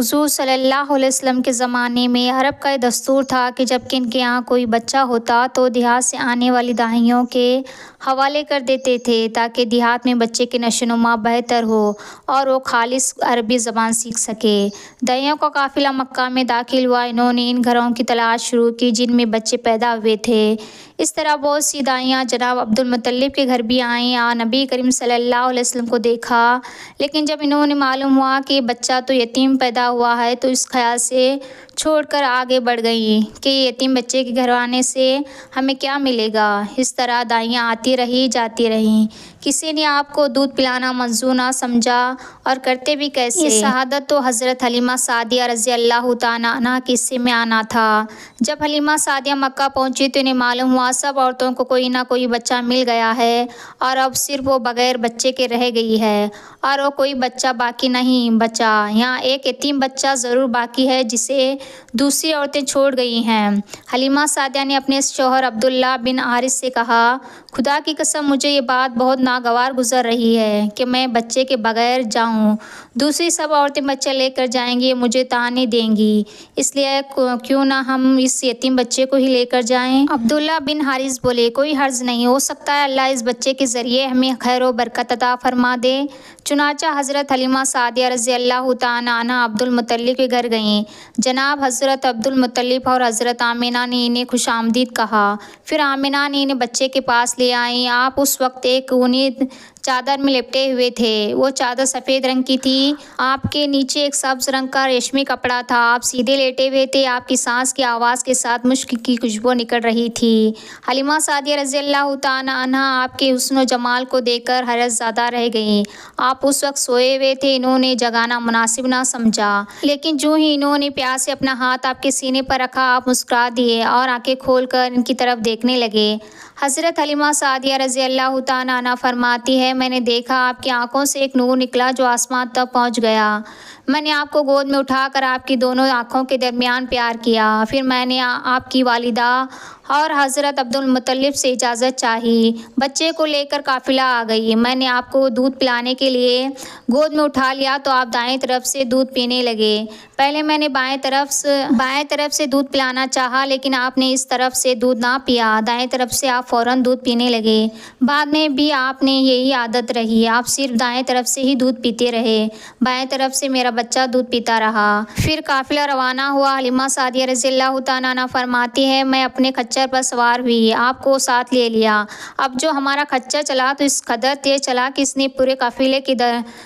حضور صلی اللہ علیہ وسلم کے زمانے میں عرب کا یہ دستور تھا کہ جب کہ ان کے یہاں کوئی بچہ ہوتا تو دیہات سے آنے والی داہیوں کے حوالے کر دیتے تھے تاکہ دیہات میں بچے کی نشو و نما بہتر ہو اور وہ خالص عربی زبان سیکھ سکے۔ داہیوں کا قافلہ مکہ میں داخل ہوا۔ انہوں نے ان گھروں کی تلاش شروع کی جن میں بچے پیدا ہوئے تھے۔ اس طرح بہت سی داہیاں جناب عبدالمطلب کے گھر بھی آئیں اور نبی کریم صلی اللہ علیہ وسلم کو دیکھا، لیکن جب انہوں نے معلوم ہوا کہ بچہ تو یتیم پیدا ہوا ہے تو اس خیال سے چھوڑ کر آگے بڑھ گئیں کہ یتیم بچے کے گھر آنے سے ہمیں کیا ملے گا۔ اس طرح داہیاں آتی رہی جاتی رہیں، کسی نے آپ کو دودھ پلانا منظور نہ سمجھا اور کرتے بھی کیسے۔ یہ شہادت تو حضرت حلیمہ سعدیہ رضی اللہ تعالیٰ عنہا کے حصے میں آنا تھا۔ جب حلیمہ سعدیہ مکہ پہنچی تو انہیں معلوم ہوا سب عورتوں کو کوئی نہ کوئی بچہ مل گیا ہے اور اب صرف وہ بغیر بچے کے رہ گئی ہے اور وہ کوئی بچہ باقی نہیں بچا۔ یہاں ایک یتیم بچہ ضرور باقی ہے جسے دوسری عورتیں چھوڑ گئی ہیں۔ حلیمہ سعدیہ نے اپنے شوہر عبداللہ بن حارث سے کہا، خدا کی قسم مجھے یہ بات بہت ناگوار گزر رہی ہے کہ میں بچے کے بغیر جاؤں، دوسری سب عورتیں بچہ لے کر جائیں گی، مجھے طعنے دیں گی، اس لیے کیوں نہ ہم اس یتیم بچے کو ہی لے کر جائیں۔ عبداللہ بن حارث بولے، کوئی حرج نہیں، ہو سکتا ہے اللہ اس بچے کے ذریعے ہمیں خیر و برکت عطا فرما دے۔ چنانچہ حضرت حلیمہ سعدیہ رضی اللہ تعالیٰ عنہا عبدالمطلب کے گھر گئیں۔ جناب حضرت عبدالمطلب اور حضرت آمنہ نے انہیں خوش آمدید کہا۔ پھر آمنہ نے انہیں بچے کے پاس لے آئیں۔ آپ اس وقت ایک اونی چادر میں لپٹے ہوئے تھے۔ وہ چادر سفید رنگ کی تھی، آپ کے نیچے ایک سبز رنگ کا ریشمی کپڑا تھا۔ آپ سیدھے لیٹے ہوئے تھے، آپ کی سانس کی آواز کے ساتھ مشک کی خوشبو نکل رہی تھی۔ حلیمہ سعدیہ رضی اللہ تعالیٰ عنہا آپ کے حسن و جمال کو دیکھ کر حیرت زدہ رہ گئیں۔ آپ اس وقت سوئے ہوئے تھے، انہوں نے جگانا مناسب نہ سمجھا، لیکن جو ہی انہوں نے پیاس سے اپنا ہاتھ آپ کے سینے پر رکھا آپ مسکرا دیے اور آنکھیں کھول کر ان کی طرف دیکھنے لگے۔ حضرت حلیمہ سعدیہ رضی اللہ تعالیٰ عنہا فرماتی ہے، میں نے دیکھا آپ کی آنکھوں سے ایک نور نکلا جو آسمان تک پہنچ گیا۔ میں نے آپ کو گود میں اٹھا کر آپ کی دونوں آنکھوں کے درمیان پیار کیا۔ پھر میں نے آپ کی والدہ اور حضرت عبدالمطلب سے اجازت چاہی، بچے کو لے کر قافلہ آ گئی۔ میں نے آپ کو دودھ پلانے کے لیے گود میں اٹھا لیا تو آپ دائیں طرف سے دودھ پینے لگے۔ پہلے میں نے بائیں طرف سے دودھ پلانا چاہا لیکن آپ نے اس طرف سے دودھ نہ پیا، دائیں طرف سے آپ فوراً دودھ پینے لگے۔ بعد میں بھی آپ نے یہی عادت رہی، آپ صرف دائیں طرف سے ہی دودھ پیتے رہے، بائیں طرف سے میرا بچہ دودھ پیتا رہا۔ پھر قافلہ روانہ ہوا۔ حلیمہ سعدیہ رضی اللہ تعالیٰ عنہا فرماتی ہے، میں اپنے خچر پر سوار ہوئی، آپ کو ساتھ لے لیا۔ اب جو ہمارا خچر چلا تو اس قدر تیز چلا کہ اس نے پورے قافلے کی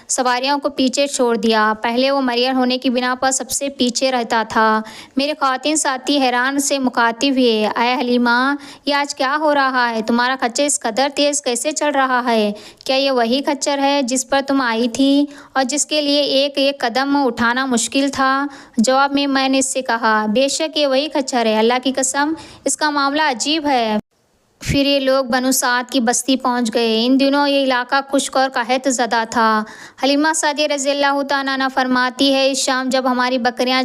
سواریوں کو پیچھے چھوڑ دیا۔ پہلے وہ مریض ہونے کی بنا پر سب سے پیچھے رہتا تھا۔ میرے خواتین ساتھی حیران سے مخاطب ہوئے، اے حلیمہ، یہ آج کیا ہو رہا ہے؟ تمہارا خچر اس قدر تیز کیسے چل رہا ہے؟ کیا یہ وہی خچر ہے جس پر تم آئی تھی اور جس کے لیے ایک ایک قدم اٹھانا مشکل تھا؟ جواب میں نے اس سے کہا، بے شک یہ وہی خچر ہے، اللہ کی قسم اس کا معاملہ عجیب ہے۔ پھر یہ لوگ بنو سعد کی بستی پہنچ گئے۔ ان دنوں یہ علاقہ خشک اور قحط زدہ تھا۔ حلیمہ سعدیہ رضی اللہ تعالیٰ عنہا فرماتی ہے، اس شام جب ہماری بکریاں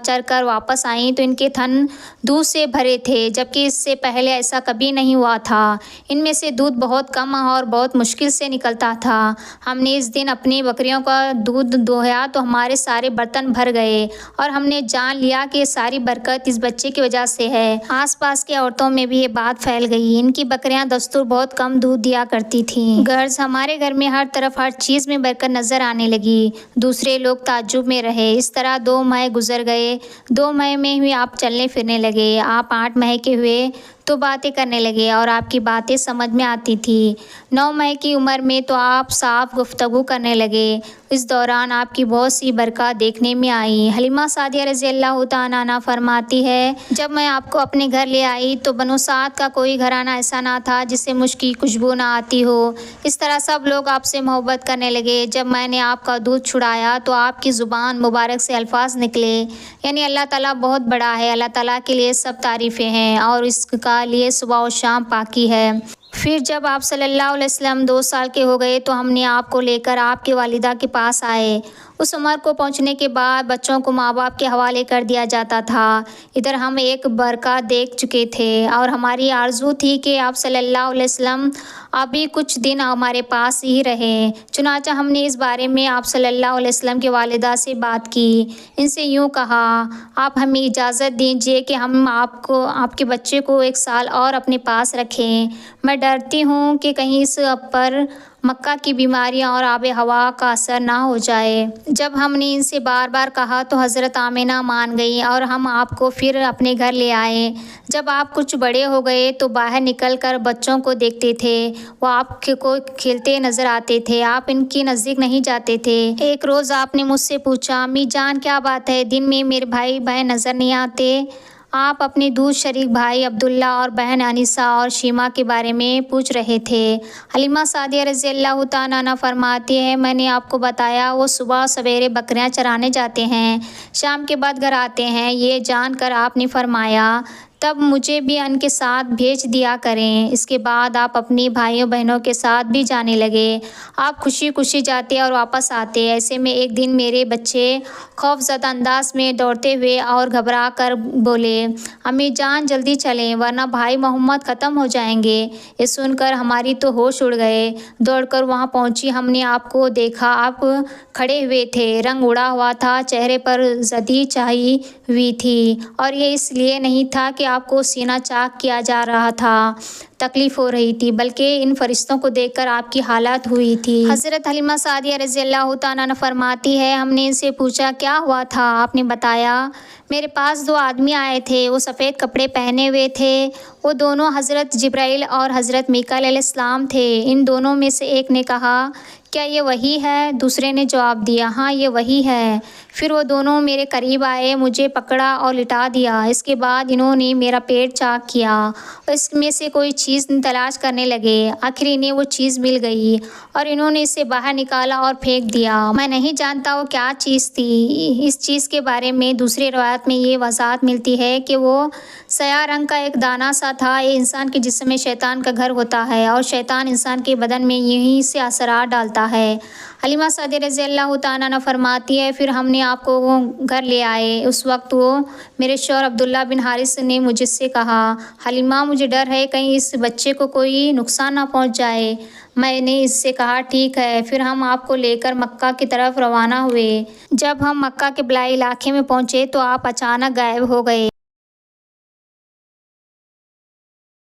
چر کر واپس آئیں تو ان کے تھن دودھ سے بھرے تھے، جبکہ اس سے پہلے ایسا کبھی نہیں ہوا تھا۔ ان میں سے دودھ بہت کم اور بہت مشکل سے نکلتا تھا۔ ہم نے اس دن اپنی بکریوں کا دودھ دوہا تو ہمارے سارے برتن بھر گئے اور ہم نے جان لیا کہ یہ ساری برکت اس بچے کی وجہ سے ہے۔ آس پاس کی عورتوں میں بھی یہ بات پھیل گئی، ان کی بکریاں دستور بہت کم دودھ دیا کرتی تھیں، غرض ہمارے گھر میں ہر طرف ہر چیز میں برکت نظر آنے لگی۔ دوسرے لوگ تعجب میں رہے۔ اس طرح 2 ماہ گزر گئے۔ 2 ماہ میں ہی آپ چلنے پھرنے لگے۔ آپ 8 ماہ کے ہوئے تو باتیں کرنے لگے اور آپ کی باتیں سمجھ میں آتی تھی۔ 9 ماہ کی عمر میں تو آپ صاف گفتگو کرنے لگے۔ اس دوران آپ کی بہت سی برکات دیکھنے میں آئی۔ حلیمہ سعدیہ رضی اللہ تعالیٰ عنہا فرماتی ہے، جب میں آپ کو اپنے گھر لے آئی تو بنو سعد کا کوئی گھرانہ ایسا نہ تھا جس سے مشک کی خوشبو نہ آتی ہو۔ اس طرح سب لوگ آپ سے محبت کرنے لگے۔ جب میں نے آپ کا دودھ چھڑایا تو آپ کی زبان مبارک سے الفاظ نکلے، یعنی اللہ تعالیٰ بہت بڑا ہے، اللہ تعالیٰ کے لیے سب تعریفیں ہیں اور اس کا لیے صبح و شام پاکی ہے۔ پھر جب آپ صلی اللہ علیہ وسلم 2 سال کے ہو گئے تو ہم نے آپ کو لے کر آپ کی والدہ کے پاس آئے۔ اس عمر کو پہنچنے کے بعد بچوں کو ماں باپ کے حوالے کر دیا جاتا تھا۔ ادھر ہم ایک برکت دیکھ چکے تھے اور ہماری آرزو تھی کہ آپ صلی اللہ علیہ وسلم ابھی کچھ دن ہمارے پاس ہی رہیں۔ چنانچہ ہم نے اس بارے میں آپ صلی اللہ علیہ وسلم کی والدہ سے بات کی۔ ان سے یوں کہا، آپ ہمیں اجازت دیجیے کہ ہم آپ کے بچے کو 1 سال اور اپنے پاس رکھیں۔ میں ڈرتی ہوں کہ کہیں اس پر مکہ کی بیماریاں اور آب و ہوا کا اثر نہ ہو جائے۔ جب ہم نے ان سے بار بار کہا تو حضرت آمنہ مان گئیں اور ہم آپ کو پھر اپنے گھر لے آئے۔ جب آپ کچھ بڑے ہو گئے تو باہر نکل کر بچوں کو دیکھتے تھے، وہ آپ کو کھیلتے نظر آتے تھے، آپ ان کے نزدیک نہیں جاتے تھے۔ ایک روز آپ نے مجھ سے پوچھا، امی جان کیا بات ہے، دن میں میرے بھائی بہن نظر نہیں آتے؟ آپ اپنے دودھ شریک بھائی عبداللہ اور بہن انیسہ اور شیمہ کے بارے میں پوچھ رہے تھے۔ حلیمہ سعدیہ رضی اللہ تعالیٰ عنہا فرماتی ہیں، میں نے آپ کو بتایا وہ صبح سویرے بکریاں چرانے جاتے ہیں، شام کے بعد گھر آتے ہیں۔ یہ جان کر آپ نے فرمایا، تب مجھے بھی ان کے ساتھ بھیج دیا کریں۔ اس کے بعد آپ اپنی بھائیوں بہنوں کے ساتھ بھی جانے لگے۔ آپ خوشی خوشی جاتے اور واپس آتے۔ ایسے میں ایک دن میرے بچے خوف زدہ انداز میں دوڑتے ہوئے اور گھبرا کر بولے، امی جان جلدی چلیں ورنہ بھائی محمد ختم ہو جائیں گے۔ یہ سن کر ہماری تو ہوش اڑ گئے۔ دوڑ کر وہاں پہنچی، ہم نے آپ کو دیکھا، آپ کھڑے ہوئے تھے، رنگ اڑا ہوا تھا، چہرے پر زردی چھائی ہوئی تھی، اور یہ اس لیے نہیں تھا کہ آپ کو سینہ چاک کیا جا رہا تھا، تکلیف ہو رہی تھی، بلکہ ان فرشتوں کو دیکھ کر آپ کی حالت ہوئی تھی۔ حضرت حلیمہ سعدیہ رضی اللہ تعالیٰ عنہا فرماتی ہے، ہم نے ان سے پوچھا کیا ہوا تھا؟ آپ نے بتایا، میرے پاس 2 آدمی آئے تھے، وہ سفید کپڑے پہنے ہوئے تھے، وہ دونوں حضرت جبرائیل اور حضرت میکائیل علیہ السلام تھے۔ ان دونوں میں سے ایک نے کہا، کیا یہ وہی ہے؟ دوسرے نے جواب دیا، ہاں یہ وہی ہے۔ پھر وہ دونوں میرے قریب آئے، مجھے پکڑا اور لٹا دیا۔ اس کے بعد انہوں نے میرا پیٹ چاک کیا اور اس میں سے کوئی چیز تلاش کرنے لگے۔ آخر انہیں وہ چیز مل گئی اور انہوں نے اسے باہر نکالا اور پھینک دیا۔ میں نہیں جانتا وہ کیا چیز تھی۔ اس چیز کے بارے میں دوسری روایت میں یہ وضاحت ملتی ہے کہ وہ سیاہ رنگ کا ایک دانہ سا تھا۔ یہ انسان کے جسم میں شیطان کا گھر ہوتا ہے اور شیطان انسان کے بدن میں یہیں سے اثرات ڈالتا ہے۔ حلیمہ سعدیہ رضی اللہ تعالیٰ عنہا فرماتی ہے، پھر ہم نے آپ کو گھر لے آئے۔ اس وقت وہ میرے شوہر عبداللہ بن حارث نے مجھ سے کہا، حلیمہ مجھے ڈر ہے کہیں اس بچے کو کوئی نقصان نہ پہنچ جائے۔ میں نے اس سے کہا ٹھیک ہے۔ پھر ہم آپ کو لے کر مکہ کی طرف روانہ ہوئے۔ جب ہم مکہ کے بالائی علاقے میں پہنچے تو آپ اچانک غائب ہو گئے۔